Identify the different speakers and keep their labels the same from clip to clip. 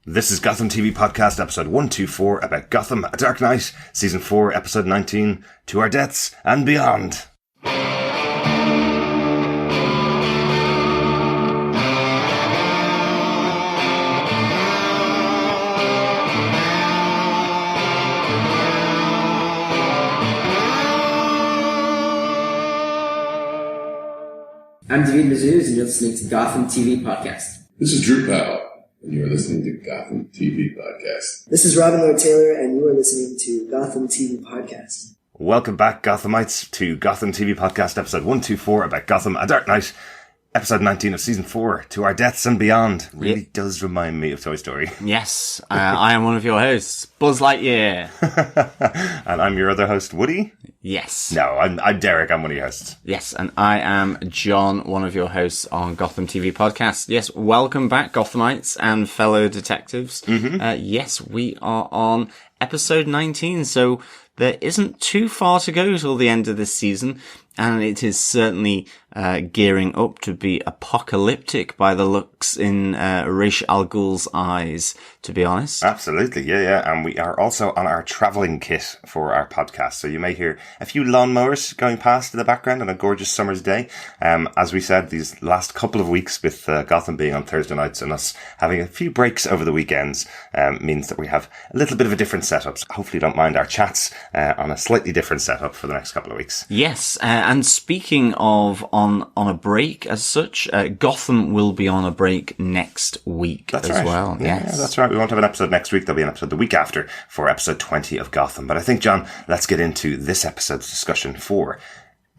Speaker 1: This is Gotham TV Podcast, episode 124, about Gotham, A Dark Knight, season 4, episode 19, To Our Deaths and Beyond.
Speaker 2: I'm David Mazuz, and you're listening to Gotham TV Podcast.
Speaker 3: This is Drew Powell, and you are listening to Gotham TV Podcast.
Speaker 4: This is Robin Lloyd Taylor, and you are listening to Gotham TV Podcast.
Speaker 1: Welcome back, Gothamites, to Gotham TV Podcast, episode 124, about Gotham, A Dark Knight, episode 19 of season 4, To Our Deaths and Beyond. Really does remind me of Toy Story.
Speaker 5: Yes, I am one of your hosts, Buzz Lightyear.
Speaker 1: And I'm your other host, Woody.
Speaker 5: Yes.
Speaker 1: No, I'm Derek, I'm one of your hosts.
Speaker 5: Yes, and I am John, one of your hosts on Gotham TV Podcast. Yes, welcome back, Gothamites and fellow detectives. Yes, we are on episode 19, so there isn't too far to go till the end of this season, and it is certainly gearing up to be apocalyptic by the looks in Ra's al Ghul's eyes, to be honest.
Speaker 1: Absolutely, yeah. And we are also on our travelling kit for our podcast, so you may hear a few lawnmowers going past in the background on a gorgeous summer's day. As we said, these last couple of weeks with Gotham being on Thursday nights and us having a few breaks over the weekends means that we have a little bit of a different setup. So hopefully you don't mind our chats on a slightly different setup for the next couple of weeks.
Speaker 5: Yes, and speaking of on a break as such, Gotham will be on a break next week
Speaker 1: That's
Speaker 5: as
Speaker 1: right.
Speaker 5: well.
Speaker 1: Yeah, that's right. We won't have an episode next week. There'll be an episode the week after for episode 20 of Gotham. But I think, John, let's get into this episode's discussion for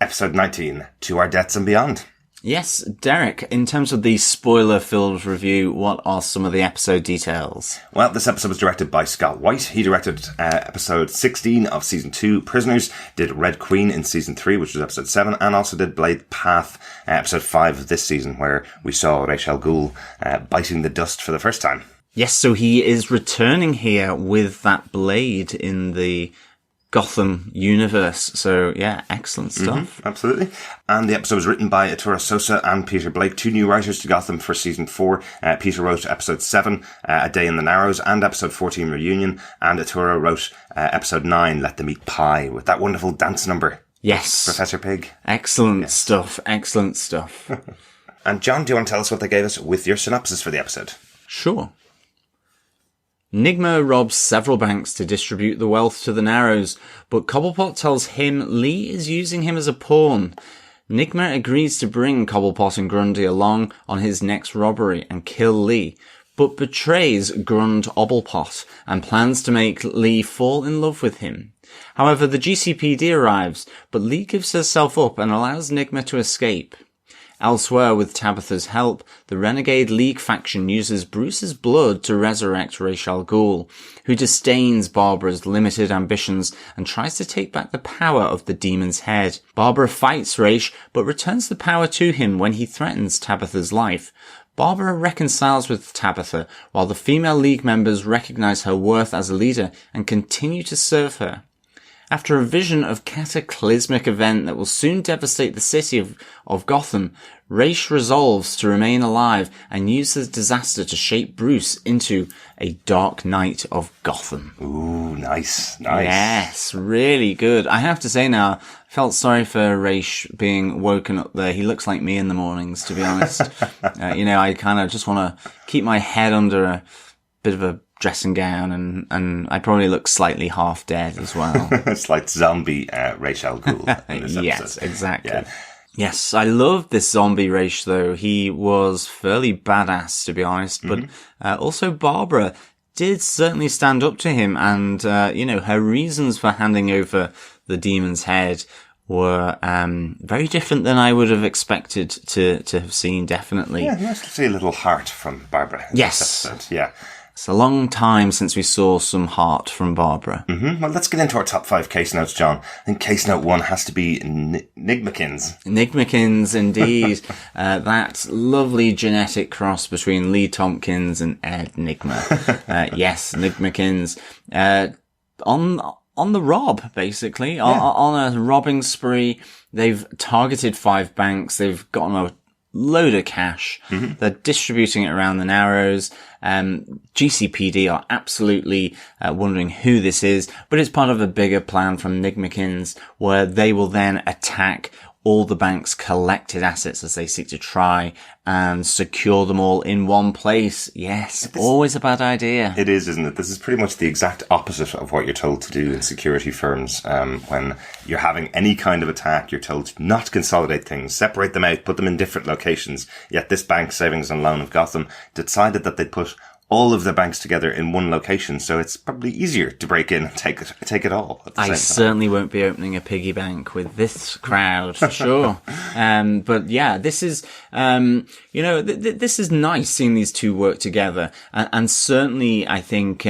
Speaker 1: episode 19, To Our Deaths and Beyond.
Speaker 5: Yes, Derek, in terms of the spoiler-filled review, what are some of the episode details?
Speaker 1: Well, this episode was directed by Scott White. He directed episode 16 of season 2, Prisoners, did Red Queen in season 3, which was episode 7, and also did Blade Path, episode 5 of this season, where we saw Ra's al Ghul biting the dust for the first time.
Speaker 5: Yes, so he is returning here with that blade in the Gotham universe. So, yeah, excellent stuff.
Speaker 1: Absolutely. And the episode was written by Arturo Sosa and Peter Blake, two new writers to Gotham for season 4. Peter wrote episode 7, A Day in the Narrows, and episode 14, Reunion, and Arturo wrote episode 9, Let Them Eat Pie, with that wonderful dance number.
Speaker 5: Yes.
Speaker 1: Professor Pig.
Speaker 5: Excellent stuff. Excellent stuff.
Speaker 1: And John, do you want to tell us what they gave us with your synopsis for the episode?
Speaker 5: Sure. Nigma robs several banks to distribute the wealth to the Narrows, but Cobblepot tells him Lee is using him as a pawn. Nigma agrees to bring Cobblepot and Grundy along on his next robbery and kill Lee, but betrays Grund Obblepot and plans to make Lee fall in love with him. However, the GCPD arrives, but Lee gives herself up and allows Nigma to escape. Elsewhere, with Tabitha's help, the Renegade League faction uses Bruce's blood to resurrect Ra's al Ghul, who disdains Barbara's limited ambitions and tries to take back the power of the Demon's Head. Barbara fights Ra's, but returns the power to him when he threatens Tabitha's life. Barbara reconciles with Tabitha, while the female League members recognize her worth as a leader and continue to serve her. After a vision of cataclysmic event that will soon devastate the city of Gotham, Ra's resolves to remain alive and use the disaster to shape Bruce into a Dark Knight of Gotham.
Speaker 1: Ooh, nice.
Speaker 5: Yes, really good. I have to say now, I felt sorry for Ra's being woken up there. He looks like me in the mornings, to be honest. I kind of just want to keep my head under a bit of a dressing gown, and I probably look slightly half dead as well.
Speaker 1: It's like zombie Ra's al Ghul in this
Speaker 5: Yes,
Speaker 1: episode.
Speaker 5: exactly.
Speaker 1: Yeah.
Speaker 5: Yes, I love this zombie Ra's though. He was fairly badass, to be honest, but also Barbara did certainly stand up to him, and her reasons for handing over the Demon's Head were very different than I would have expected to have seen, definitely.
Speaker 1: Yeah, nice to see a little heart from Barbara in
Speaker 5: Yes.
Speaker 1: this episode. Yeah.
Speaker 5: It's a long time since we saw some heart from Barbara.
Speaker 1: Well, let's get into our top 5 case notes, John. I think case note 1 has to be Nigmakins.
Speaker 5: Nigmakins, indeed. That lovely genetic cross between Lee Tompkins and Ed Nigma. Yes, Nigmakins. On the rob, basically. Yeah. On a robbing spree. They've targeted 5 banks. They've gotten a load of cash. They're distributing it around the Narrows. GCPD are absolutely wondering who this is, but it's part of a bigger plan from Nigmakins where they will then attack all the bank's collected assets as they seek to try and secure them all in one place. Yes, always a bad idea.
Speaker 1: It is, isn't it? This is pretty much the exact opposite of what you're told to do in security firms. When you're having any kind of attack, you're told to not consolidate things, separate them out, put them in different locations. Yet this bank, Savings and Loan of Gotham, decided that they'd put all of the banks together in one location, so it's probably easier to break in and take it all at the same time.
Speaker 5: Certainly won't be opening a piggy bank with this crowd, for sure. But yeah, this is, this is nice seeing these two work together. And certainly, I think,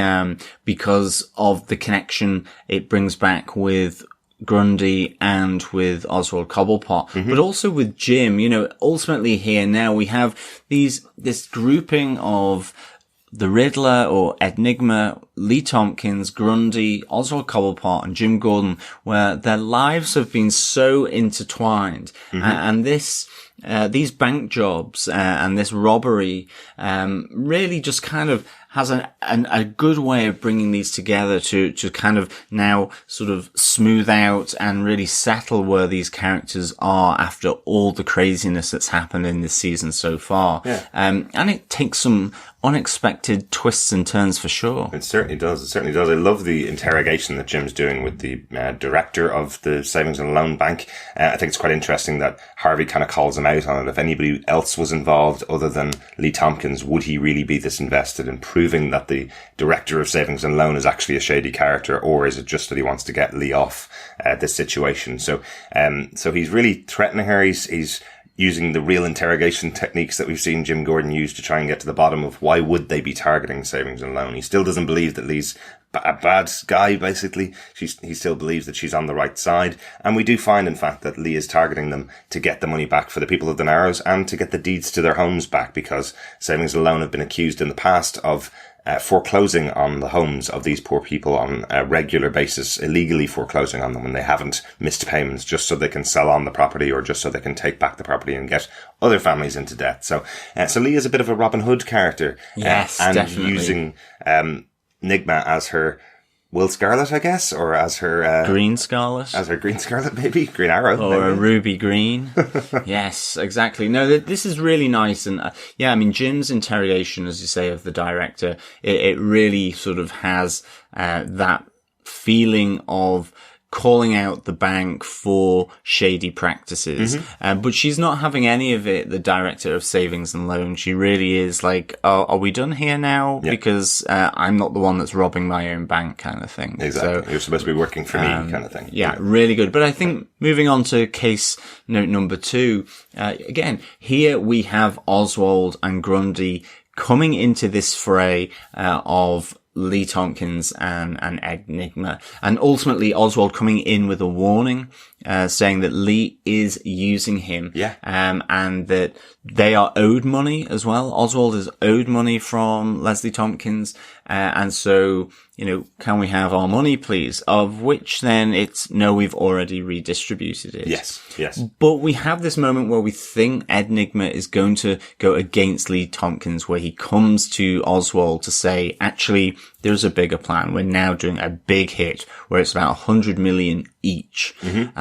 Speaker 5: because of the connection it brings back with Grundy and with Oswald Cobblepot, but also with Jim, ultimately here now we have this grouping of the Riddler or Enigma, Lee Tompkins, Grundy, Oswald Cobblepot, and Jim Gordon, where their lives have been so intertwined. And these bank jobs, and this robbery, really just kind of has a good way of bringing these together to kind of now sort of smooth out and really settle where these characters are after all the craziness that's happened in this season so far.
Speaker 1: Yeah.
Speaker 5: And it takes some unexpected twists and turns for sure.
Speaker 1: It certainly does. It certainly does. I love the interrogation that Jim's doing with the director of the Savings and Loan Bank. I think it's quite interesting that Harvey kind of calls him out on it. If anybody else was involved other than Lee Tompkins, would he really be this invested in proving that the director of Savings and Loan is actually a shady character, or is it just that he wants to get Lee off this situation? So he's really threatening her. He's using the real interrogation techniques that we've seen Jim Gordon use to try and get to the bottom of why would they be targeting Savings and Loan. He still doesn't believe that Lee's a bad guy, basically. He still believes that she's on the right side. And we do find, in fact, that Lee is targeting them to get the money back for the people of the Narrows and to get the deeds to their homes back, because Savings and Loan have been accused in the past of foreclosing on the homes of these poor people on a regular basis, illegally foreclosing on them when they haven't missed payments, just so they can sell on the property or just so they can take back the property and get other families into debt. So Lee is a bit of a Robin Hood character.
Speaker 5: Yes,
Speaker 1: and
Speaker 5: definitely.
Speaker 1: Using Nigma as her Will Scarlet, I guess, or as her
Speaker 5: Green Scarlet.
Speaker 1: As her Green Scarlet, maybe Green Arrow,
Speaker 5: or
Speaker 1: maybe.
Speaker 5: a Ruby Green. Yes, exactly. No, this is really nice, and I mean, Jim's interrogation, as you say, of the director, it really sort of has that feeling of calling out the bank for shady practices. But she's not having any of it, the director of Savings and Loan. She really is like, oh, are we done here now? Yeah. Because I'm not the one that's robbing my own bank, kind of thing.
Speaker 1: Exactly.
Speaker 5: So,
Speaker 1: you're supposed to be working for me, kind of thing.
Speaker 5: Yeah, really good. But I think moving on to case note number 2, again, here we have Oswald and Grundy coming into this fray of Lee Tompkins and Enigma, and ultimately Oswald coming in with a warning, saying that Lee is using him, and that they are owed money as well. Oswald is owed money from Leslie Tompkins, and so, can we have our money, please? Of which then it's, no, we've already redistributed it.
Speaker 1: Yes.
Speaker 5: But we have this moment where we think Enigma is going to go against Lee Tompkins, where he comes to Oswald to say, actually, there's a bigger plan. We're now doing a big hit where it's about 100 million each.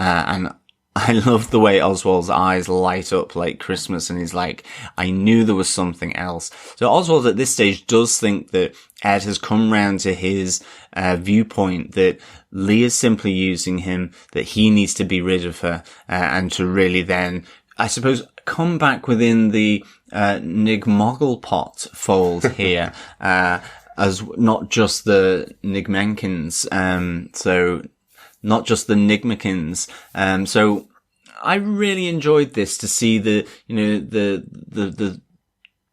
Speaker 5: And I love the way Oswald's eyes light up like Christmas, and he's like, I knew there was something else. So Oswald at this stage does think that Ed has come round to his viewpoint that Lee is simply using him, that he needs to be rid of her, and to really then, I suppose, come back within the Nigmogglepot fold here, as not just the Nigmenkins, so not just the Nigmakins. So I really enjoyed this, to see the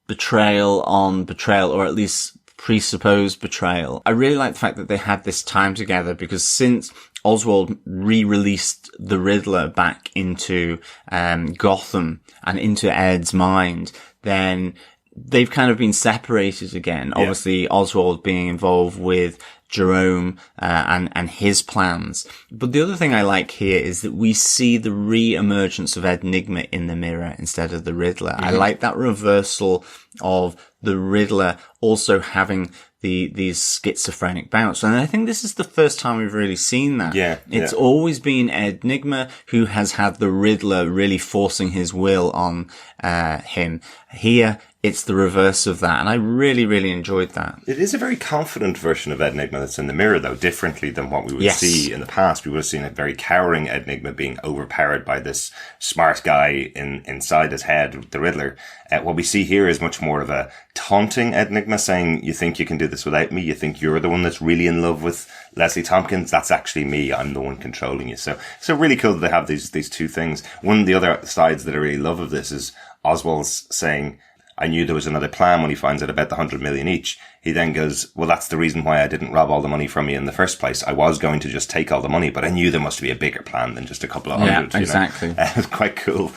Speaker 5: betrayal on betrayal, or at least presupposed betrayal. I really like the fact that they had this time together, because since Oswald re-released the Riddler back into Gotham and into Ed's mind, then they've kind of been separated again. Obviously, Oswald being involved with Jerome, and his plans. But the other thing I like here is that we see the re-emergence of Enigma in the mirror instead of the Riddler. I like that reversal of the Riddler also having these schizophrenic bouts. And I think this is the first time we've really seen that. It's always been Enigma who has had the Riddler really forcing his will on him. Here, it's the reverse of that. And I really, really enjoyed that.
Speaker 1: It is a very confident version of Enigma that's in the mirror, though, differently than what we would see in the past. We would have seen a very cowering Enigma being overpowered by this smart guy inside his head, the Riddler. What we see here is much more of a taunting Enigma, saying, you think you can do this without me? You think you're the one that's really in love with Leslie Tompkins? That's actually me. I'm the one controlling you. So really cool that they have these two things. One of the other sides that I really love of this is Oswald's saying, I knew there was another plan when he finds out about the 100 million each. He then goes, well, that's the reason why I didn't rob all the money from you in the first place. I was going to just take all the money, but I knew there must be a bigger plan than just a couple of hundred.
Speaker 5: Yeah, exactly.
Speaker 1: You know? It's quite cool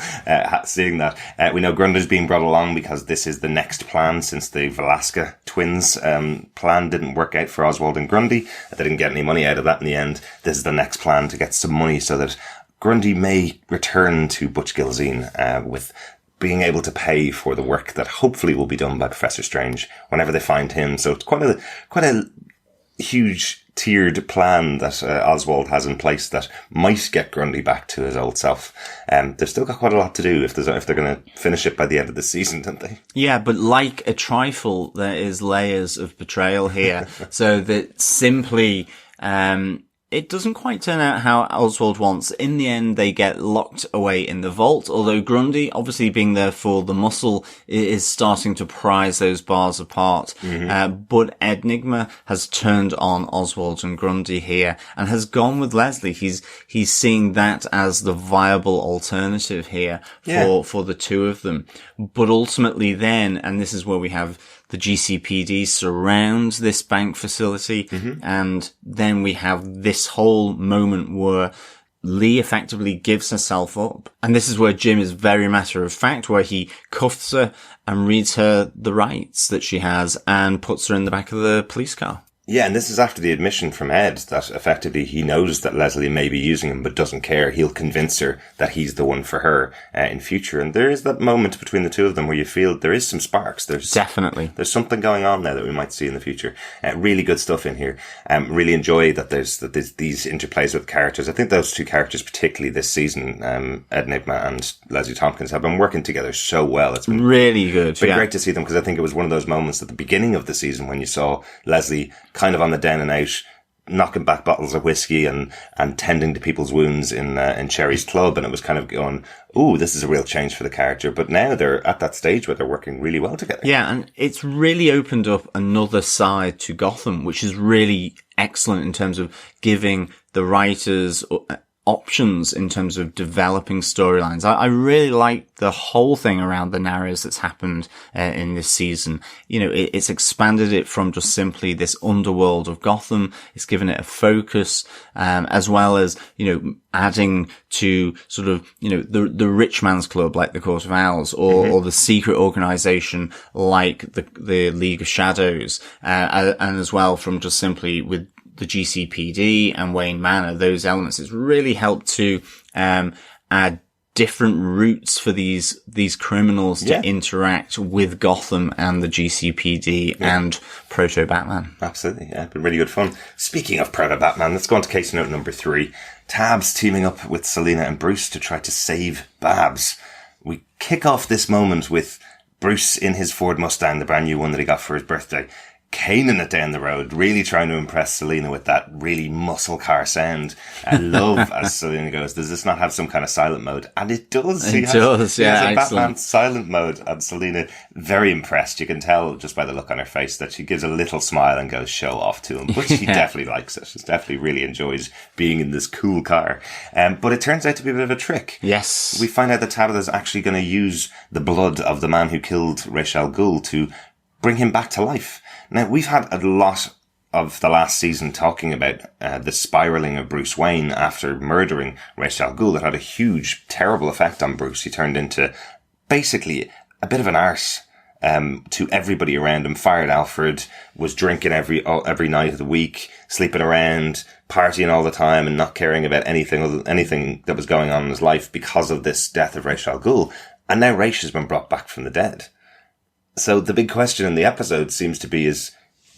Speaker 1: seeing that. We know Grundy's being brought along because this is the next plan since the Velasca twins plan didn't work out for Oswald and Grundy. They didn't get any money out of that in the end. This is the next plan to get some money so that Grundy may return to Butch Gilzine with being able to pay for the work that hopefully will be done by Professor Strange whenever they find him. So it's quite a huge tiered plan that Oswald has in place that might get Grundy back to his old self. They've still got quite a lot to do if they're going to finish it by the end of the season, don't they?
Speaker 5: Yeah, but like a trifle, there is layers of betrayal here. So that simply, it doesn't quite turn out how Oswald wants. In the end, they get locked away in the vault, although Grundy, obviously being there for the muscle, is starting to prise those bars apart. But Enigma has turned on Oswald and Grundy here and has gone with Leslie. He's seeing that as the viable alternative here for the two of them. But ultimately then, and this is where we have the GCPD surrounds this bank facility, and then we have this whole moment where Lee effectively gives herself up. And this is where Jim is very matter of fact, where he cuffs her and reads her the rights that she has and puts her in the back of the police car.
Speaker 1: Yeah, and this is after the admission from Ed that effectively he knows that Leslie may be using him but doesn't care. He'll convince her that he's the one for her in future. And there is that moment between the two of them where you feel there is some sparks.
Speaker 5: Definitely.
Speaker 1: There's something going on there that we might see in the future. Really good stuff in here. Really enjoy that there's these interplays with characters. I think those two characters, particularly this season, Enigma and Leslie Tompkins, have been working together so well. It's been
Speaker 5: really good.
Speaker 1: It's been great to see them because I think it was one of those moments at the beginning of the season when you saw Leslie kind of on the down and out, knocking back bottles of whiskey and tending to people's wounds in Cherry's club, and it was kind of going, ooh, this is a real change for the character. But now they're at that stage where they're working really well together.
Speaker 5: Yeah, and it's really opened up another side to Gotham, which is really excellent in terms of giving the writers options in terms of developing storylines. I really like the whole thing around the narrows that's happened in this season. You know, it's expanded it from just simply this underworld of Gotham. It's given it a focus, as well as, you know, adding to sort of, you know, the rich man's club like the Court of Owls or the secret organization like the League of Shadows, and as well from just simply with the GCPD and Wayne Manor, those elements. It's really helped to add different routes for these criminals to interact with Gotham and the GCPD and Proto-Batman.
Speaker 1: Absolutely, yeah. Been really good fun. Speaking of Proto-Batman, let's go on to case note number 3. Tabs teaming up with Selina and Bruce to try to save Babs. We kick off this moment with Bruce in his Ford Mustang, the brand new one that he got for his birthday, caning it down the road, really trying to impress Selina with that really muscle car sound. I love, as Selina goes, does this not have some kind of silent mode? And it does.
Speaker 5: It does, yeah.
Speaker 1: He has a Batman silent mode, and Selina, very impressed. You can tell just by the look on her face that she gives a little smile and goes show off to him. But she definitely likes it. She definitely really enjoys being in this cool car. But it turns out to be a bit of a trick.
Speaker 5: Yes.
Speaker 1: We find out that Tabitha's actually going to use the blood of the man who killed Ra's al Ghul to bring him back to life. Now, we've had a lot of the last season talking about the spiraling of Bruce Wayne after murdering Ra's al Ghul. It had a huge, terrible effect on Bruce. He turned into basically a bit of an arse to everybody around him, fired Alfred, was drinking every night of the week, sleeping around, partying all the time and not caring about anything that was going on in his life because of this death of Ra's al Ghul. And now Ra's has been brought back from the dead. So the big question in the episode seems to be, is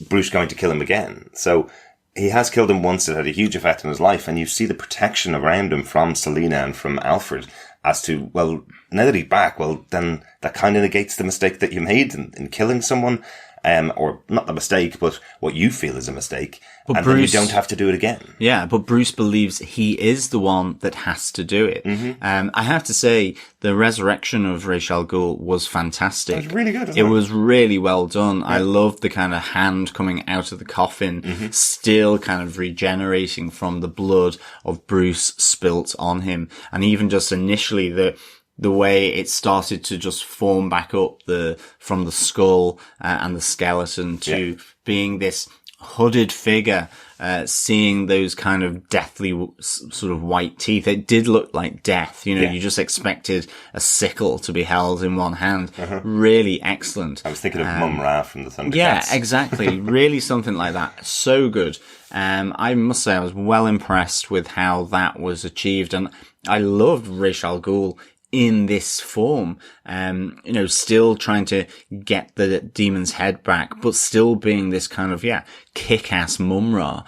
Speaker 1: Bruce going to kill him again? So he has killed him once. It had a huge effect on his life. And you see the protection around him from Selina and from Alfred as to, well, now that he's back, well, then that kind of negates the mistake that you made in killing someone. Or not the mistake, but what you feel is a mistake. But then you don't have to do it again.
Speaker 5: Yeah, but Bruce believes he is the one that has to do it. Mm-hmm. I have to say, the resurrection of Ra's al Ghul was fantastic.
Speaker 1: It was really good.
Speaker 5: It was really well done. Yeah. I loved the kind of hand coming out of the coffin, still kind of regenerating from the blood of Bruce spilt on him. And even just initially, the way it started to just form back up from the skull and the skeleton to being this hooded figure, seeing those kind of deathly sort of white teeth. It did look like death. You just expected a sickle to be held in one hand. Really excellent.
Speaker 1: I was thinking of Mum Ra from the Thundercats.
Speaker 5: Yeah, exactly. Really something like that. So good. I must say I was well impressed with how that was achieved, and I loved Ra's al Ghul in this form, still trying to get the demon's head back, but still being this kind of, kick-ass Mum-Ra,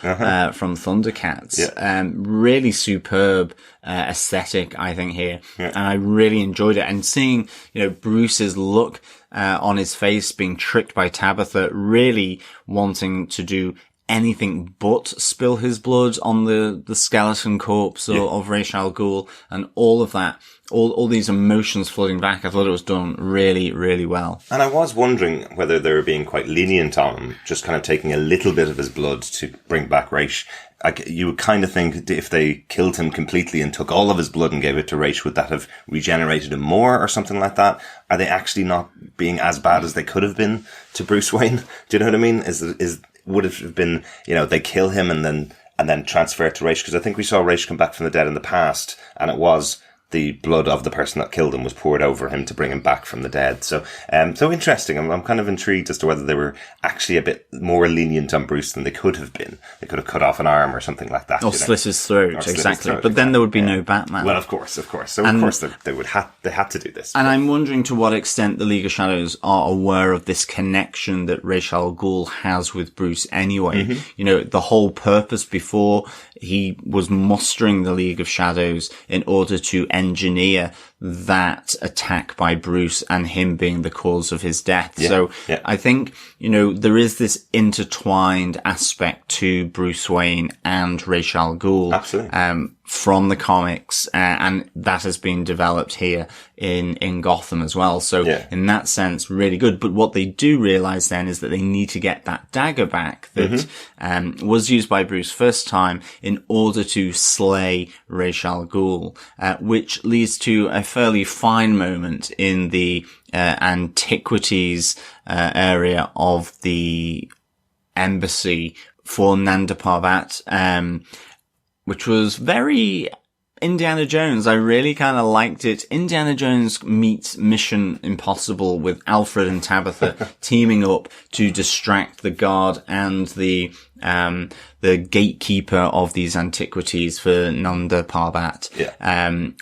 Speaker 5: from Thundercats. Yeah. Really superb, aesthetic, I think, here. Yeah. And I really enjoyed it. And seeing, Bruce's look, on his face being tricked by Tabitha, really wanting to do anything but spill his blood on the skeleton corpse of Ra's al Ghul, and all of that. All these emotions flooding back. I thought it was done really, really well.
Speaker 1: And I was wondering whether they were being quite lenient on him, just kind of taking a little bit of his blood to bring back Ra's. You would kind of think if they killed him completely and took all of his blood and gave it to Ra's, would that have regenerated him more or something like that? Are they actually not being as bad as they could have been to Bruce Wayne? Do you know what I mean? Would it have been, they kill him and then transfer it to Ra's? Because I think we saw Ra's come back from the dead in the past, and it was the blood of the person that killed him was poured over him to bring him back from the dead. So interesting. I'm kind of intrigued as to whether they were actually a bit more lenient on Bruce than they could have been. They could have cut off an arm or something like that.
Speaker 5: Or slit his throat, exactly. But then there would be no Batman.
Speaker 1: Well, of course. So of course they had to do this.
Speaker 5: And I'm wondering to what extent the League of Shadows are aware of this connection that Ra's al Ghul has with Bruce anyway. Mm-hmm. The whole purpose before he was mustering the League of Shadows in order to engineer that attack by Bruce and him being the cause of his death. I think, there is this intertwined aspect to Bruce Wayne and Ra's al Ghul.
Speaker 1: Absolutely.
Speaker 5: From the comics, and that has been developed here in Gotham as well. So in that sense, really good. But what they do realize then is that they need to get that dagger back that was used by Bruce first time in order to slay Ra's al Ghul, which leads to a fairly fine moment in the antiquities area of the embassy for Nanda Parbat, which was very Indiana Jones. I really kind of liked it. Indiana Jones meets Mission Impossible with Alfred and Tabitha teaming up to distract the guard and the gatekeeper of these antiquities for Nanda Parbat.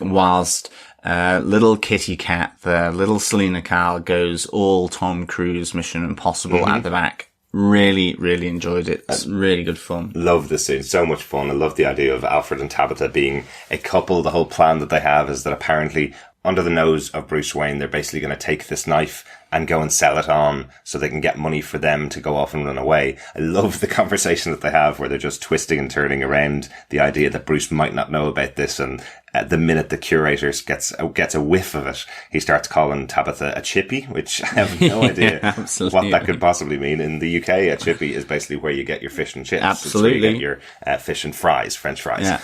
Speaker 5: Whilst little kitty cat, the little Selina Kyle goes all Tom Cruise Mission Impossible at the back. Really, really enjoyed it. It's really good fun.
Speaker 1: Love this scene. So much fun. I love the idea of Alfred and Tabitha being a couple. The whole plan that they have is that apparently under the nose of Bruce Wayne, they're basically going to take this knife and go and sell it on so they can get money for them to go off and run away. I love the conversation that they have where they're just twisting and turning around the idea that Bruce might not know about this, and the minute the curator gets a whiff of it, he starts calling Tabitha a chippy, which I have no idea what that could possibly mean. In the UK, a chippy is basically where you get your fish and chips.
Speaker 5: Absolutely.
Speaker 1: It's where you get your fish and fries, French fries.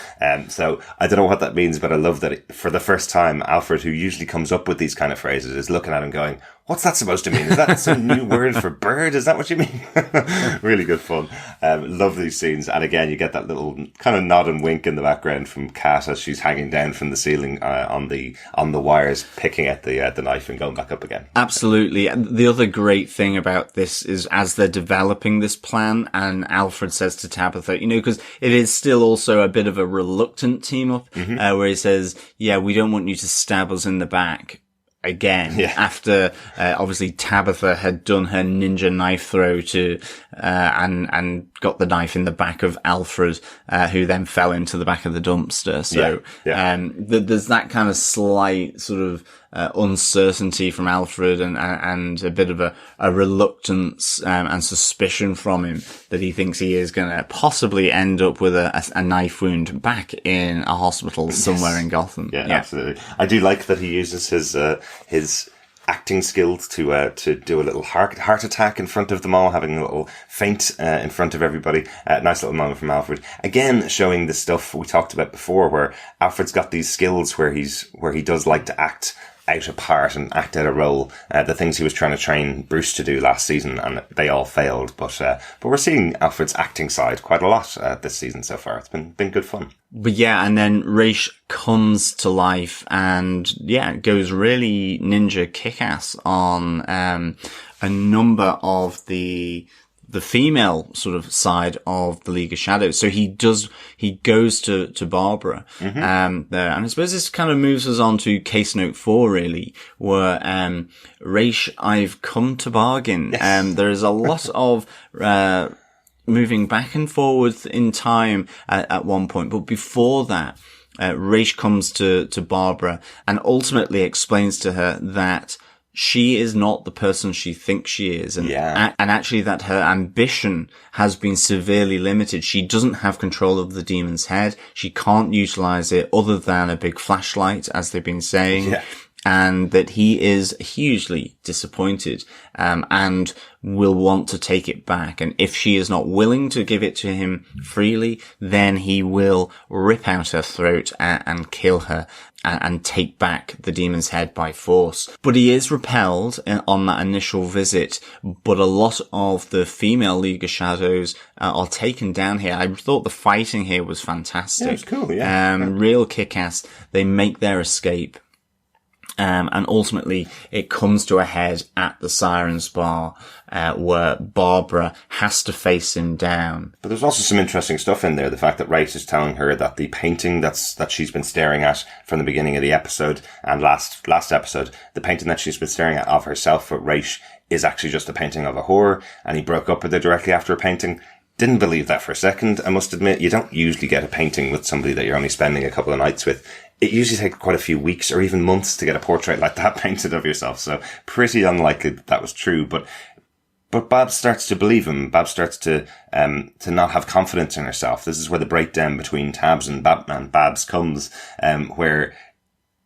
Speaker 1: So I don't know what that means, but I love that for the first time, Alfred, who usually comes up with these kind of phrases, is looking at him going, what's that supposed to mean? Is that some new word for bird? Is that what you mean? Really good fun. Love these scenes. And again, you get that little kind of nod and wink in the background from Kat as she's hanging down from the ceiling on the wires, picking at the knife and going back up again.
Speaker 5: Absolutely. And the other great thing about this is as they're developing this plan, and Alfred says to Tabitha, because it is still also a bit of a reluctant team up, where he says, yeah, we don't want you to stab us in the back again, after obviously Tabitha had done her ninja knife throw to and got the knife in the back of Alfred, who then fell into the back of the dumpster. So there's that kind of slight sort of uncertainty from Alfred and a bit of a reluctance and suspicion from him that he thinks he is going to possibly end up with a knife wound back in a hospital somewhere in Gotham.
Speaker 1: Yeah, absolutely. I do like that he uses his acting skills to do a little heart attack in front of them all, having a little feint in front of everybody. Nice little moment from Alfred. Again, showing the stuff we talked about before, where Alfred's got these skills where he does like to act out a part and act out a role, the things he was trying to train Bruce to do last season, and they all failed. But we're seeing Alfred's acting side quite a lot this season so far. It's been good fun.
Speaker 5: But yeah, and then Raish comes to life and goes really ninja kick-ass on a number of the female sort of side of the League of Shadows. So he goes to Barbara, there. And I suppose this kind of moves us on to case note 4, really, where, Raish, I've come to bargain.
Speaker 1: Yes.
Speaker 5: There is a lot of, moving back and forward in time at one point. But before that, Raish comes to Barbara and ultimately explains to her that she is not the person she thinks she is. And actually that her ambition has been severely limited. She doesn't have control of the demon's head. She can't utilize it other than a big flashlight, as they've been saying. Yeah. And that he is hugely disappointed, and will want to take it back. And if she is not willing to give it to him freely, then he will rip out her throat and kill her and take back the demon's head by force. But he is repelled on that initial visit. But a lot of the female League of Shadows are taken down here. I thought the fighting here was fantastic.
Speaker 1: Yeah, it was cool, yeah.
Speaker 5: Real kick-ass. They make their escape. And ultimately it comes to a head at the Sirens Bar, where Barbara has to face him down.
Speaker 1: But there's also some interesting stuff in there. The fact that Raish is telling her that the painting that she's been staring at from the beginning of the episode and last episode, the painting that she's been staring at of herself with Raish is actually just a painting of a whore, and he broke up with her directly after a painting. Didn't believe that for a second. I must admit, you don't usually get a painting with somebody that you're only spending a couple of nights with. It usually takes quite a few weeks or even months to get a portrait like that painted of yourself. So pretty unlikely that was true. But Babs starts to believe him. Babs starts to not have confidence in herself. This is where the breakdown between Tabs and Babs comes, where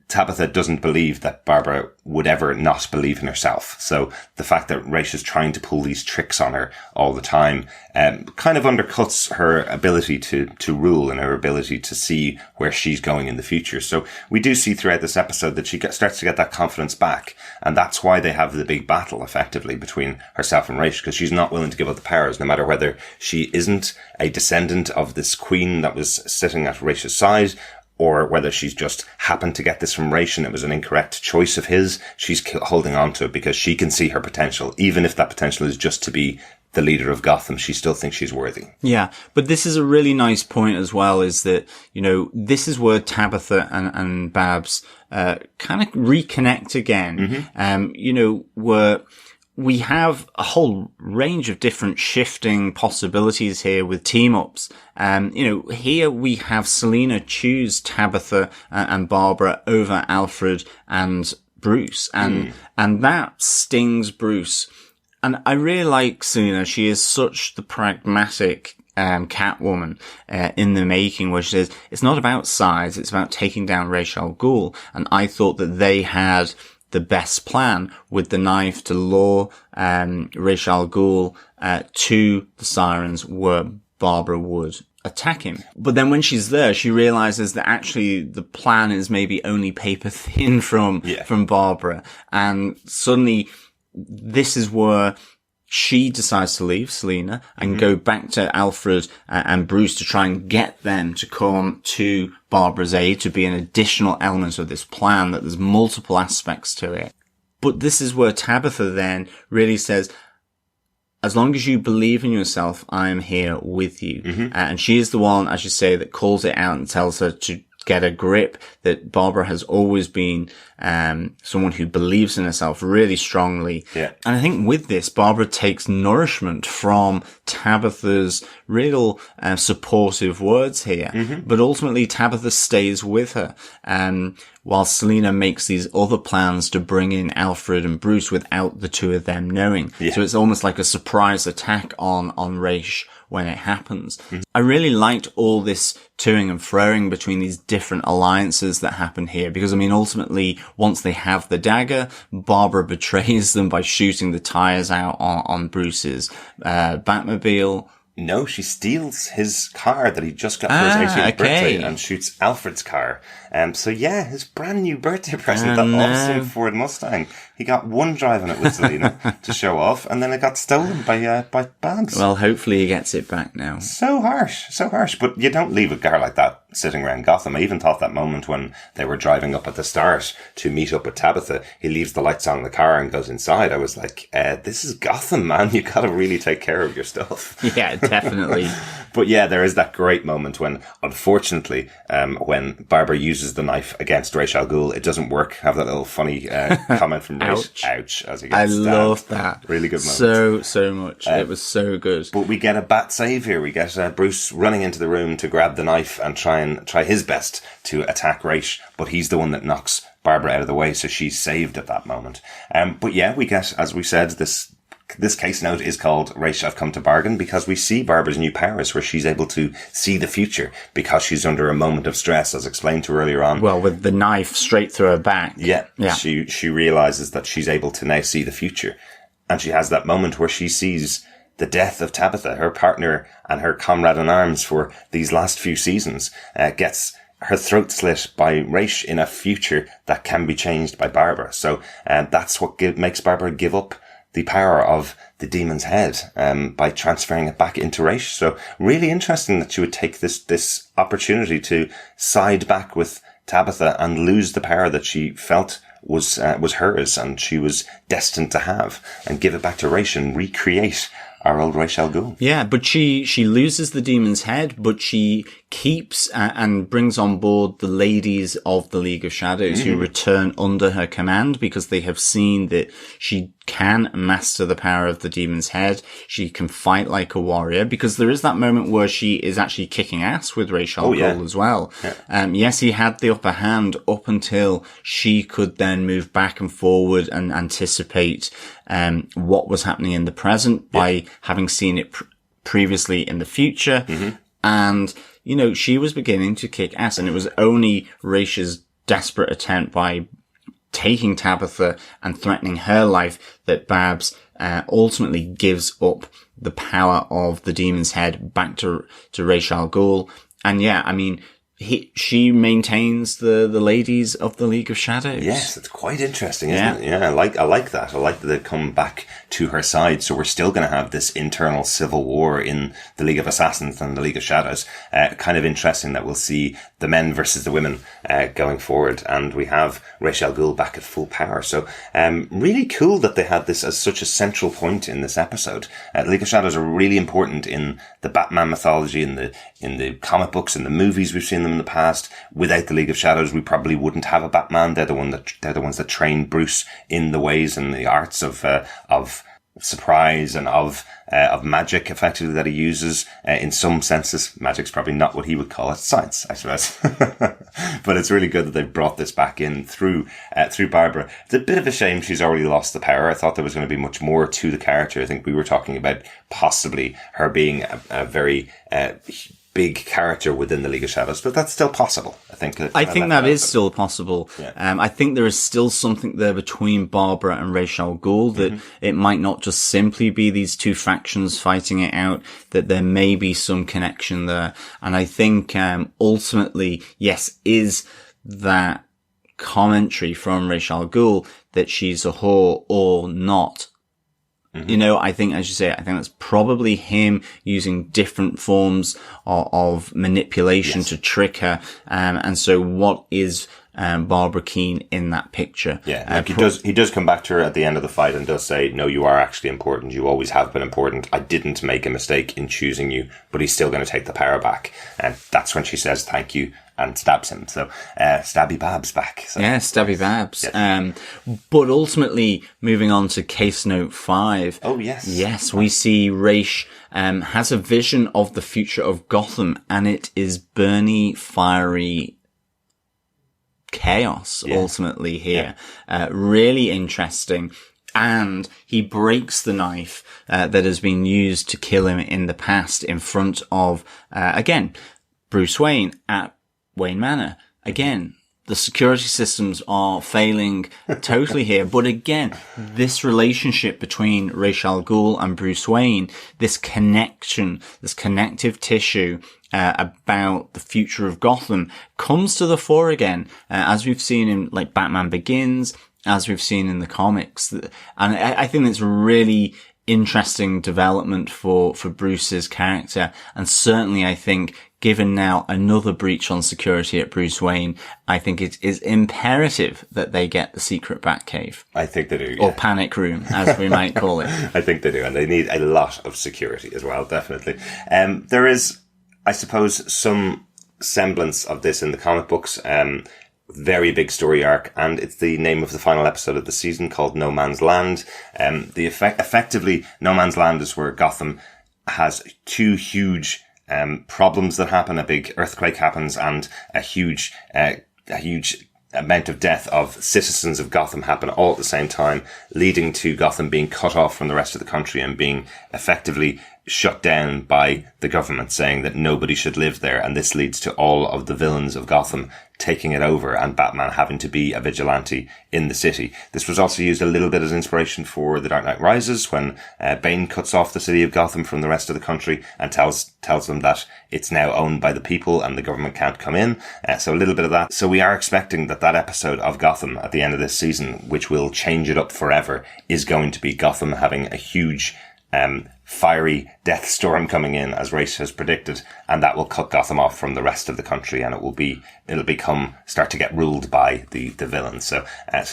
Speaker 1: Tabitha doesn't believe that Barbara would ever not believe in herself. So the fact that Raish is trying to pull these tricks on her all the time, kind of undercuts her ability to rule and her ability to see where she's going in the future. So we do see throughout this episode that she starts to get that confidence back. And that's why they have the big battle effectively between herself and Raish, because she's not willing to give up the powers, no matter whether she isn't a descendant of this queen that was sitting at Raish's side, or whether she's just happened to get this from Raish and it was an incorrect choice of his. She's holding on to it because she can see her potential. Even if that potential is just to be the leader of Gotham, she still thinks she's worthy.
Speaker 5: Yeah, but this is a really nice point as well, is that, this is where Tabitha and Babs kind of reconnect again. Where we have a whole range of different shifting possibilities here with team-ups. Here we have Selena choose Tabitha and Barbara over Alfred and Bruce. And that stings Bruce. And I really like Selena. She is such the pragmatic Catwoman in the making, where she says, it's not about size, it's about taking down Ra's al Ghul. And I thought that they had the best plan with the knife to lure Ra's al Ghul to the Sirens, where Barbara would attack him. But then when she's there, she realizes that actually the plan is maybe only paper thin from Barbara. And suddenly this is where she decides to leave Selina and go back to Alfred and Bruce to try and get them to come to Barbara's aid, to be an additional element of this plan, that there's multiple aspects to it. But this is where Tabitha then really says, as long as you believe in yourself, I am here with you. And she is the one, as you say, that calls it out and tells her to get a grip, that Barbara has always been someone who believes in herself really strongly.
Speaker 1: Yeah.
Speaker 5: And I think with this, Barbara takes nourishment from Tabitha's real supportive words here. But ultimately, Tabitha stays with her, while Selina makes these other plans to bring in Alfred and Bruce without the two of them knowing.
Speaker 1: Yeah.
Speaker 5: So it's almost like a surprise attack on Raish when it happens. I really liked all this toing and froing between these different alliances that happen here, because I mean, ultimately, once they have the dagger, Barbara betrays them by shooting the tires out on Bruce's Batmobile.
Speaker 1: No, she steals his car that he just got for his 18th birthday and shoots Alfred's car. So yeah, his brand new birthday present, that awesome Ford Mustang. He got one drive on it with Selina to show off, and then it got stolen by Babs.
Speaker 5: Well, hopefully he gets it back now.
Speaker 1: So harsh. But you don't leave a car like that sitting around Gotham. I even thought that moment when they were driving up at the start to meet up with Tabitha, he leaves the lights on in the car and goes inside. I was like, this is Gotham, man. You gotta really take care of your stuff.
Speaker 5: Yeah, definitely.
Speaker 1: But yeah, there is that great moment when, unfortunately, when Barbara uses the knife against Ra's al Ghul, it doesn't work. Have that little funny comment from Ra's. Ouch. As he gets stabbed.
Speaker 5: I love that.
Speaker 1: Really good moment.
Speaker 5: So much. It was so good.
Speaker 1: But we get a bat save here. We get Bruce running into the room to grab the knife and try his best to attack Ra's, but he's the one that knocks Barbara out of the way, so she's saved at that moment. But yeah, we get, as we said, this case note is called Ra's, I've come to bargain, because we see Barbara's new powers where she's able to see the future because she's under a moment of stress, as explained to her earlier on.
Speaker 5: Well, with the knife straight through her back.
Speaker 1: Yeah. She realizes that she's able to now see the future. And she has that moment where she sees the death of Tabitha, her partner and her comrade in arms for these last few seasons, gets her throat slit by Ra's in a future that can be changed by Barbara. So that's what makes Barbara give up the power of the demon's head by transferring it back into Ra's. So really interesting that she would take this opportunity to side back with Tabitha and lose the power that she felt was hers and she was destined to have, and give it back to Ra's and recreate our old Ra's al Ghul.
Speaker 5: Yeah, but she loses the demon's head, but she keeps and brings on board the ladies of the League of Shadows who return under her command, because they have seen that she can master the power of the demon's head. She can fight like a warrior, because there is that moment where she is actually kicking ass with Ra's al Ghul as well. Yeah. Yes, he had the upper hand up until she could then move back and forward and anticipate what was happening in the present by having seen it previously in the future. And, you know, she was beginning to kick ass, and it was only Raish's desperate attempt by taking Tabitha and threatening her life that Babs ultimately gives up the power of the demon's head back to Ra's al Ghul. And yeah, I mean, she maintains the ladies of the League of Shadows.
Speaker 1: Yes, it's quite interesting, isn't it? Yeah, I like that. I like that they've come back to her side. So we're still going to have this internal civil war in the League of Assassins and the League of Shadows. Kind of interesting that we'll see the men versus the women going forward, and we have Ra's al Ghul back at full power. So really cool that they had this as such a central point in this episode. The League of Shadows are really important in the Batman mythology, in the comic books, in the movies. We've seen them in the past. Without the League of Shadows, we probably wouldn't have a Batman. They're the ones that train Bruce in the ways and the arts of surprise and of magic, effectively, that he uses. In some senses, magic's probably not what he would call it. Science, I suppose. But it's really good that they've brought this back in through Barbara. It's a bit of a shame she's already lost the power. I thought there was going to be much more to the character. I think we were talking about possibly her being a very big character within the League of Shadows, but that's still possible. I think that is still possible.
Speaker 5: Yeah. I think there is still something there between Barbara and Ra's al Ghul, that it might not just simply be these two factions fighting it out, that there may be some connection there. And I think ultimately, yes, is that commentary from Ra's al Ghul that she's a whore or not. You know, I think, as you say, I think that's probably him using different forms of manipulation to trick her. And so what is Barbara Keane in that picture?
Speaker 1: Yeah, he does come back to her at the end of the fight and does say, no, you are actually important. You always have been important. I didn't make a mistake in choosing you, but he's still going to take the power back. And that's when she says thank you and stabs him. So, Stabby Babs back. So.
Speaker 5: Yeah, Stabby Babs.
Speaker 1: Yes.
Speaker 5: But ultimately, moving on to case note 5.
Speaker 1: Oh, yes.
Speaker 5: Yes, we see Raish, has a vision of the future of Gotham, and it is burny, fiery chaos, ultimately here. Really interesting. And he breaks the knife, that has been used to kill him in the past in front of, again, Bruce Wayne at Wayne Manor. Again, the security systems are failing totally here. But again, this relationship between Ra's al Ghul and Bruce Wayne, this connection, this connective tissue, about the future of Gotham comes to the fore again, as we've seen in like Batman Begins, as we've seen in the comics. And I think it's really interesting development for Bruce's character. And certainly I think, given now another breach on security at Bruce Wayne, I think it is imperative that they get the secret Batcave.
Speaker 1: I think they do.
Speaker 5: Or panic room, as we might call it.
Speaker 1: I think they do. And they need a lot of security as well, definitely. There is, I suppose, some semblance of this in the comic books. Very big story arc, and it's the name of the final episode of the season, called No Man's Land. Effectively, No Man's Land is where Gotham has two huge problems that happen. A big earthquake happens, and a huge amount of death of citizens of Gotham happen all at the same time, leading to Gotham being cut off from the rest of the country and being effectively shut down by the government, saying that nobody should live there. And this leads to all of the villains of Gotham taking it over and Batman having to be a vigilante in the city. This was also used a little bit as inspiration for The Dark Knight Rises, when Bane cuts off the city of Gotham from the rest of the country and tells them that it's now owned by the people and the government can't come in. So a little bit of that. So we are expecting that episode of Gotham at the end of this season, which will change it up forever, is going to be Gotham having a huge fiery death storm coming in, as Ra's has predicted, and that will cut Gotham off from the rest of the country, and it'll start to get ruled by the villains. So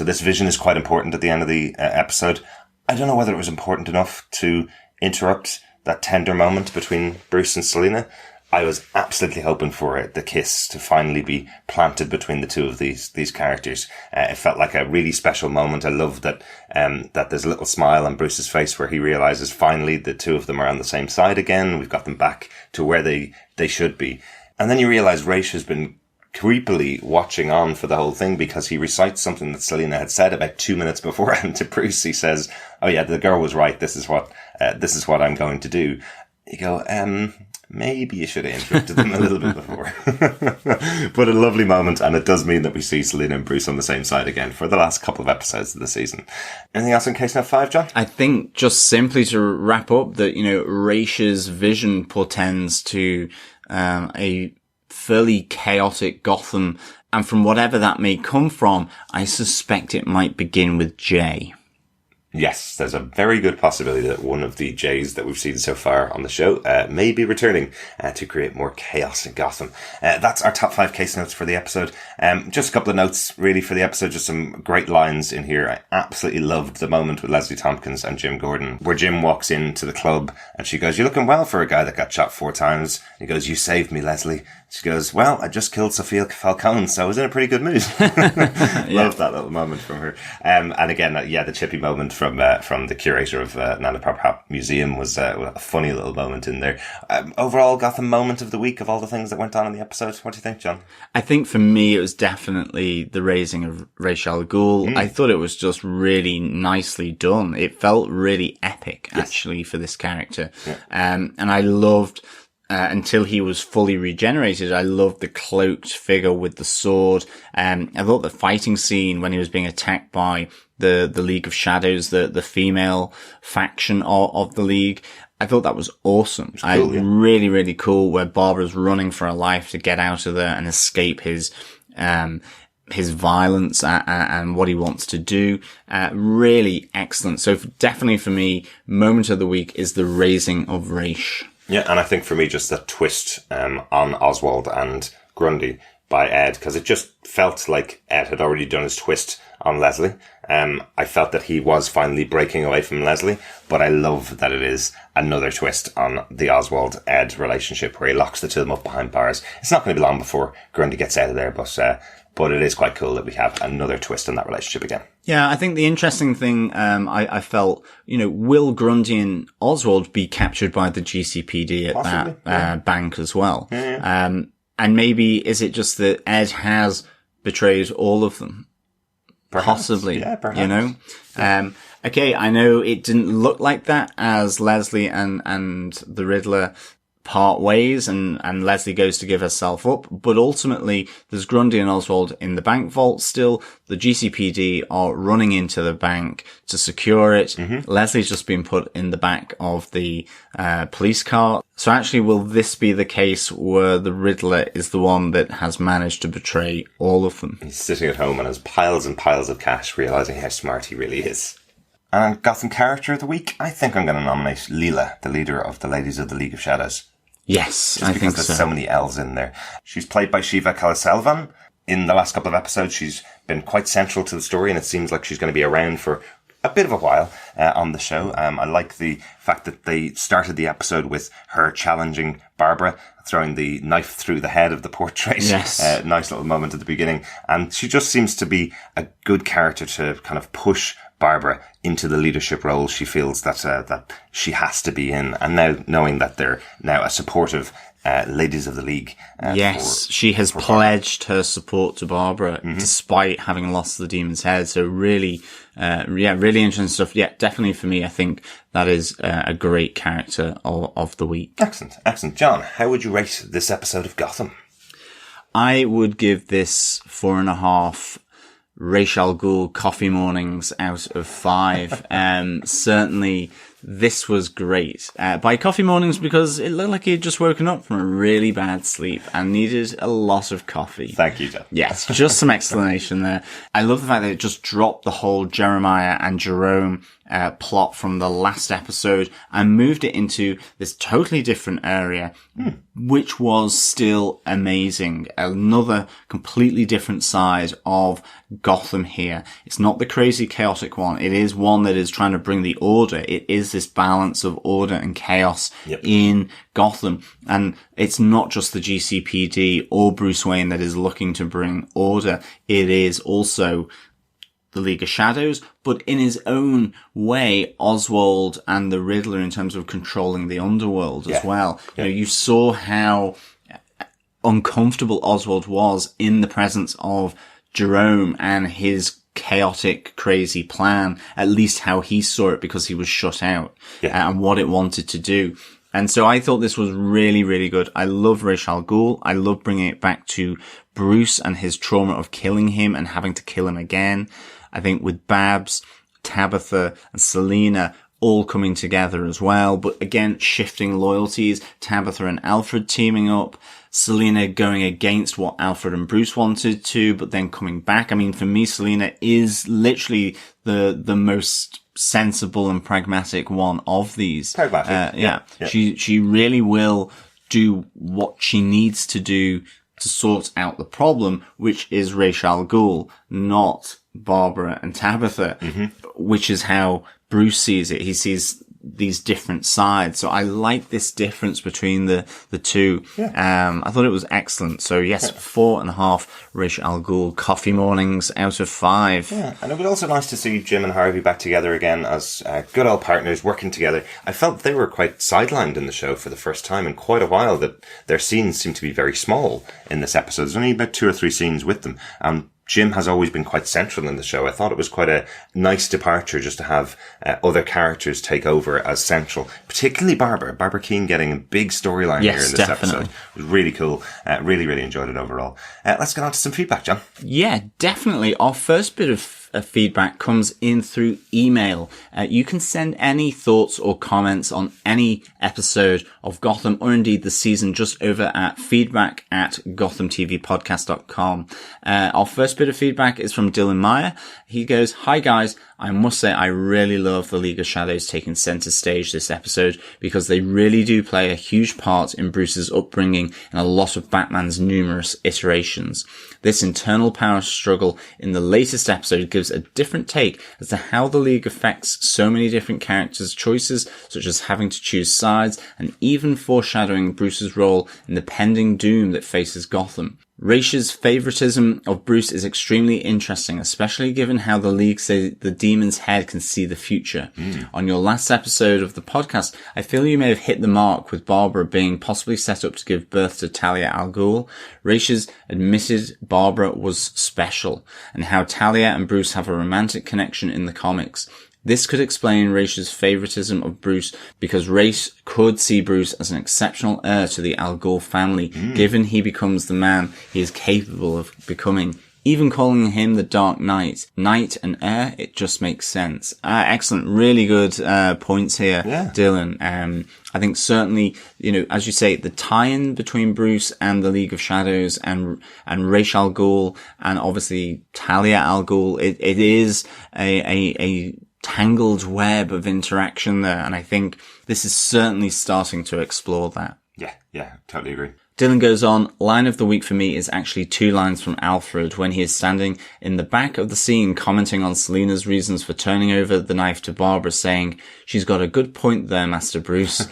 Speaker 1: this vision is quite important at the end of the episode. I don't know whether it was important enough to interrupt that tender moment between Bruce and Selina. I was absolutely hoping for the kiss to finally be planted between the two of these characters. It felt like a really special moment. I love that there's a little smile on Bruce's face where he realizes finally the two of them are on the same side again. We've got them back to where they should be. And then you realize Ra's has been creepily watching on for the whole thing, because he recites something that Selina had said about 2 minutes beforehand to Bruce. He says, "Oh yeah, the girl was right. This is what I'm going to do." You go, maybe you should have interrupted them a little bit before. But a lovely moment, and it does mean that we see Selina and Bruce on the same side again for the last couple of episodes of the season. Anything else in case note 5, John?
Speaker 5: I think just simply to wrap up that, Raish's vision portends to a fairly chaotic Gotham, and from whatever that may come from, I suspect it might begin with Jay.
Speaker 1: Yes, there's a very good possibility that one of the Jays that we've seen so far on the show may be returning to create more chaos in Gotham. That's our top 5 case notes for the episode. Just a couple of notes really for the episode, just some great lines in here. I absolutely loved the moment with Leslie Tompkins and Jim Gordon, where Jim walks into the club and she goes, "You're looking well for a guy that got shot 4 times. He goes, "You saved me, Leslie." She goes, "Well, I just killed Sophia Falcone, so I was in a pretty good mood." Love that little moment from her. And again, the chippy moment from the curator of Nana Pop Museum was a funny little moment in there. Overall, Gotham moment of the week of all the things that went on in the episode. What do you think, John?
Speaker 5: I think for me, it was definitely the raising of Ra's al Ghul. I thought it was just really nicely done. It felt really epic, actually, for this character. Yeah. And I loved... until he was fully regenerated, I loved the cloaked figure with the sword. I thought the fighting scene when he was being attacked by the League of Shadows, the female faction of the League, I thought that was awesome. Cool, really, really cool, where Barbara's running for her life to get out of there and escape his his violence and what he wants to do. Really excellent. So definitely for me, moment of the week is the raising of Raish.
Speaker 1: Yeah, and I think for me, just that twist on Oswald and Grundy by Ed, because it just felt like Ed had already done his twist on Leslie. I felt that he was finally breaking away from Leslie, but I love that it is another twist on the Oswald-Ed relationship where he locks the two of them up behind bars. It's not going to be long before Grundy gets out of there, but it is quite cool that we have another twist in that relationship again.
Speaker 5: Yeah, I think the interesting thing, I felt, will Grundy and Oswald be captured by the GCPD at
Speaker 1: Possibly,
Speaker 5: that bank as well?
Speaker 1: Yeah.
Speaker 5: And maybe is it just that Ed has betrayed all of them?
Speaker 1: Perhaps.
Speaker 5: Possibly,
Speaker 1: Yeah, perhaps.
Speaker 5: Okay, I know it didn't look like that as Leslie and the Riddler part ways and Leslie goes to give herself up, but ultimately there's Grundy and Oswald in the bank vault still. The GCPD are running into the bank to secure it. Mm-hmm. Leslie's just been put in the back of the police car. So actually, will this be the case where the Riddler is the one that has managed to betray all of them?
Speaker 1: He's sitting at home and has piles and piles of cash, realising how smart he really is. And Gotham Character of the Week, I think I'm going to nominate Leela, the leader of the Ladies of the League of Shadows.
Speaker 5: Yes,
Speaker 1: I think there's so many L's in there. She's played by Shiva Kalaselvan. In the last couple of episodes, she's been quite central to the story, and it seems like she's going to be around for a bit of a while on the show. I like the fact that they started the episode with her challenging Barbara, throwing the knife through the head of the portrait.
Speaker 5: Yes.
Speaker 1: Nice little moment at the beginning. And she just seems to be a good character to kind of push Barbara into the leadership role she feels that she has to be in. And now knowing that they're now a supportive Ladies of the League.
Speaker 5: Yes, she has pledged her support to Barbara despite having lost the Demon's Head. So really, really interesting stuff. Yeah, definitely for me, I think that is a great character of the week.
Speaker 1: Excellent. John, how would you rate this episode of Gotham?
Speaker 5: I would give this 4.5 Ra's al Ghul coffee mornings out of 5. Certainly this was great. By coffee mornings because it looked like he had just woken up from a really bad sleep and needed a lot of coffee.
Speaker 1: Thank you, John.
Speaker 5: Yes, just some explanation there. I love the fact that it just dropped the whole Jeremiah and Jerome plot from the last episode and moved it into this totally different area, which was still amazing. Another completely different side of Gotham here. It's not the crazy chaotic one. It is one that is trying to bring the order. It is this balance of order and chaos in Gotham. And it's not just the GCPD or Bruce Wayne that is looking to bring order. It is also the League of Shadows, but in his own way, Oswald and the Riddler in terms of controlling the underworld as well. Yeah. You saw how uncomfortable Oswald was in the presence of Jerome and his chaotic, crazy plan, at least how he saw it because he was shut out and what it wanted to do. And so I thought this was really, really good. I love Ra's al Ghul. I love bringing it back to Bruce and his trauma of killing him and having to kill him again. I think with Babs, Tabitha and Selina all coming together as well. But again, shifting loyalties, Tabitha and Alfred teaming up, Selina going against what Alfred and Bruce wanted to, but then coming back. I mean, for me, Selina is literally the most sensible and pragmatic one of these.
Speaker 1: Pragmatic. Yeah.
Speaker 5: She really will do what she needs to do to sort out the problem, which is Ra's al Ghul, not Barbara and Tabitha, which is how Bruce sees it. He sees these different sides. So I like this difference between the two. I thought it was excellent. So yes, 4.5 Ra's al Ghul coffee mornings out of 5.
Speaker 1: Yeah, and it was also nice to see Jim and Harvey back together again as good old partners working together. I felt they were quite sidelined in the show for the first time in quite a while, that their scenes seemed to be very small in this episode. There's only about 2 or 3 scenes with them. Jim has always been quite central in the show. I thought it was quite a nice departure just to have other characters take over as central, particularly Barbara Keane getting a big storyline here in this episode. It was really cool. Really, really enjoyed it overall. Let's get on to some feedback, John.
Speaker 5: Yeah, definitely. Our first bit of feedback comes in through email. You can send any thoughts or comments on any episode of Gotham, or indeed the season, just over at feedback@gothamtvpodcast.com. Our first bit of feedback is from Dylan Meyer. He goes, "Hi guys, I must say I really love the League of Shadows taking center stage this episode, because they really do play a huge part in Bruce's upbringing and a lot of Batman's numerous iterations. This internal power struggle in the latest episode gives a different take as to how the League affects so many different characters' choices, such as having to choose sides, and even foreshadowing Bruce's role in the pending doom that faces Gotham. Raish's favoritism of Bruce is extremely interesting, especially given how the League say the Demon's head can see the future. On your last episode of the podcast, I feel you may have hit the mark with Barbara being possibly set up to give birth to Talia al Ghul. Raish's admitted Barbara was special, and how Talia and Bruce have a romantic connection in the comics. This could explain Raish's favoritism of Bruce, because Raish could see Bruce as an exceptional heir to the Al Ghul family, given he becomes the man he is capable of becoming. Even calling him the Dark Knight, knight and heir, it just makes sense." Excellent. Really good points here, Dylan. I think certainly, as you say, the tie-in between Bruce and the League of Shadows and Ra's al Ghul, and obviously Talia al Ghul, it is a tangled web of interaction there, and I think this is certainly starting to explore that.
Speaker 1: Yeah, totally agree.
Speaker 5: Dylan goes on, "Line of the week for me is actually 2 lines from Alfred when he is standing in the back of the scene commenting on Selina's reasons for turning over the knife to Barbara, saying, 'She's got a good point there, Master Bruce.'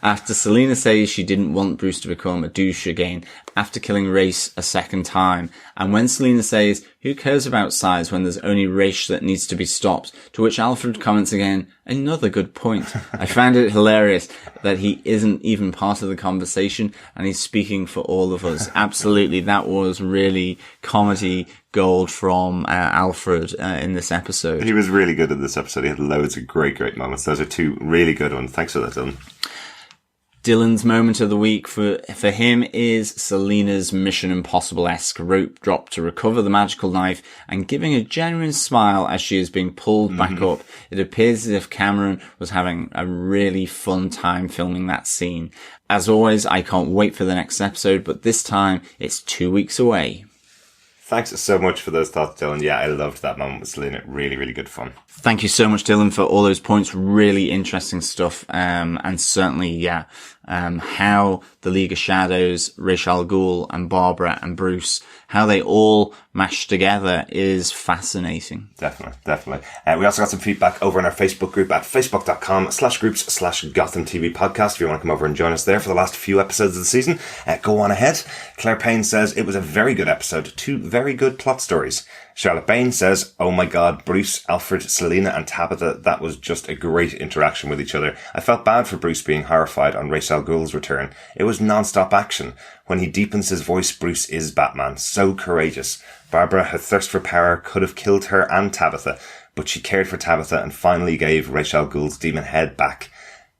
Speaker 5: After Selina says she didn't want Bruce to become a douche again after killing Ra's a second time. And when Selina says, 'Who cares about size when there's only Ra's that needs to be stopped?' To which Alfred comments again, 'Another good point.' I found it hilarious that he isn't even part of the conversation and he's speaking for all of us." Absolutely. That was really comedy gold from Alfred in this episode.
Speaker 1: He was really good in this episode. He had loads of great moments. Those are 2 really good ones. Thanks for that, Dylan.
Speaker 5: Dylan's moment of the week for him is Selina's Mission Impossible-esque rope drop to recover the magical knife and giving a genuine smile as she is being pulled back up. It appears as if Cameron was having a really fun time filming that scene. As always, I can't wait for the next episode, but this time it's 2 weeks away.
Speaker 1: Thanks so much for those thoughts, Dylan. Yeah, I loved that moment with Selina. Really, really good fun.
Speaker 5: Thank you so much, Dylan, for all those points. Really interesting stuff. And certainly, how the League of Shadows, Ra's al Ghul and Barbara and Bruce, how they all mash together is fascinating.
Speaker 1: Definitely. We also got some feedback over in our Facebook group at facebook.com/groups/Gotham TV podcast. If you want to come over and join us there for the last few episodes of the season, go on ahead. Claire Payne says, "It was a very good episode. 2 very good plot stories." Charlotte Bain says, "Oh my God, Bruce, Alfred, Selina and Tabitha, that was just a great interaction with each other. I felt bad for Bruce being horrified on Ra's al Ghul's return. It was non-stop action. When he deepens his voice, Bruce is Batman. So courageous. Barbara, her thirst for power, could have killed her and Tabitha, but she cared for Tabitha and finally gave Ra's al Ghul's demon head back.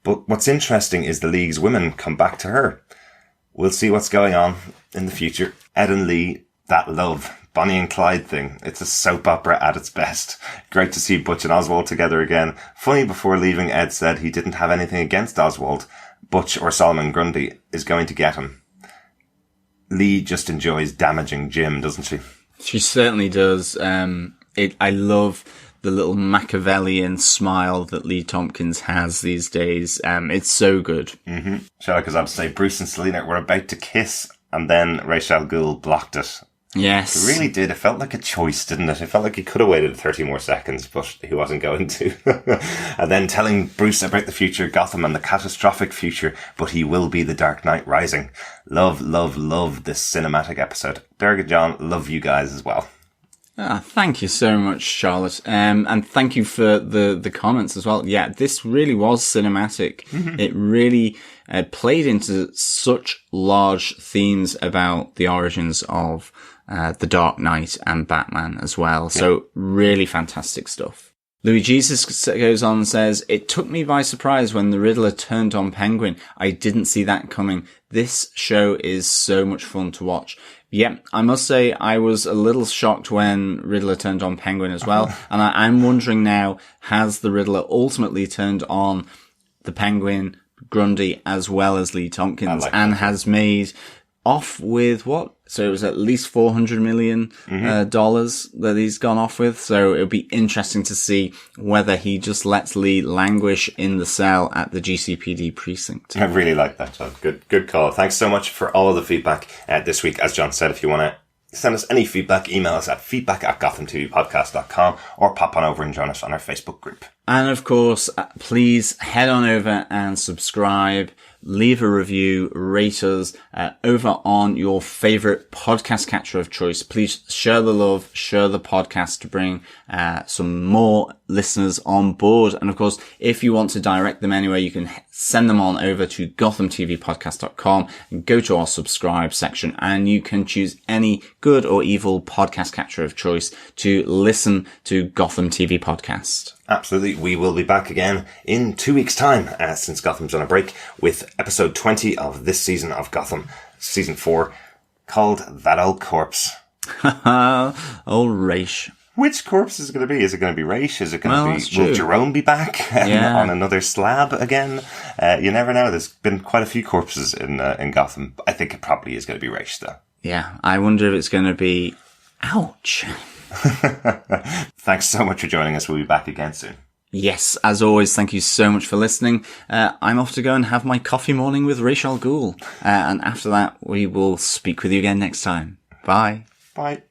Speaker 1: But what's interesting is the League's women come back to her. We'll see what's going on in the future. Ed and Lee, that love. Bonnie and Clyde thing. It's a soap opera at its best. Great to see Butch and Oswald together again. Funny, before leaving, Ed said he didn't have anything against Oswald. Butch or Solomon Grundy is going to get him. Lee just enjoys damaging Jim, doesn't she?
Speaker 5: She certainly does. I love the little Machiavellian smile that Lee Tompkins has these days. It's so good.
Speaker 1: Shall I goes on to say, Bruce and Selina were about to kiss, and then Ra's al Ghul blocked it.
Speaker 5: Yes.
Speaker 1: It really did. It felt like a choice, didn't it? It felt like he could have waited 30 more seconds, but he wasn't going to. And then telling Bruce about the future, Gotham and the catastrophic future, but he will be the Dark Knight Rising. Love this cinematic episode. Derek and John, love you guys as well.
Speaker 5: Thank you so much, Charlotte. And thank you for the comments as well. Yeah, this really was cinematic. It really played into such large themes about the origins of the Dark Knight and Batman as well. So really fantastic stuff. Louis Jesus goes on and says, "It took me by surprise when the Riddler turned on Penguin. I didn't see that coming. This show is so much fun to watch." Yeah, I must say I was a little shocked when Riddler turned on Penguin as well. And I'm wondering now, has the Riddler ultimately turned on the Penguin, Grundy, as well as Lee Tompkins, and has made off with what? So it was at least $400 million dollars that he's gone off with. So it'll be interesting to see whether he just lets Lee languish in the cell at the GCPD precinct.
Speaker 1: I really like that, John. Good call. Thanks so much for all of the feedback this week. As John said, if you want to send us any feedback, email us at feedback@gothamtvpodcast.com or pop on over and join us on our Facebook group.
Speaker 5: And of course, please head on over and subscribe, leave a review, rate us over on your favorite podcast catcher of choice. Please share the love, share the podcast to bring some more listeners on board. And of course, if you want to direct them anywhere, you can send them on over to gothamtvpodcast.com and go to our subscribe section, and you can choose any good or evil podcast catcher of choice to listen to Gotham TV Podcast.
Speaker 1: Absolutely. We will be back again in 2 weeks' time, since Gotham's on a break, with episode 20 of this season of Gotham, season 4, called That Old Corpse.
Speaker 5: Old Raish.
Speaker 1: Which corpse is it going to be? Is it going to be Raish? Is it going to be... Will Jerome be back on another slab again? You never know. There's been quite a few corpses in Gotham. I think it probably is going to be Raish, though. Yeah.
Speaker 5: I wonder if it's going to be... Ouch.
Speaker 1: Thanks so much for joining us. We'll be back again soon.
Speaker 5: Yes, as always, thank you so much for listening. I'm off to go and have my coffee morning with Ra's al Ghul. And after that, we will speak with you again next time. Bye.
Speaker 1: Bye.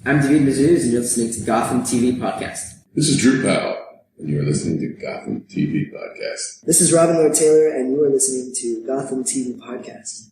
Speaker 2: I'm David Mazouz, and you're listening to Gotham TV Podcast.
Speaker 3: This is Drew Powell, and you're listening to Gotham TV Podcast.
Speaker 4: This is Robin Lloyd Taylor, and you are listening to Gotham TV Podcast.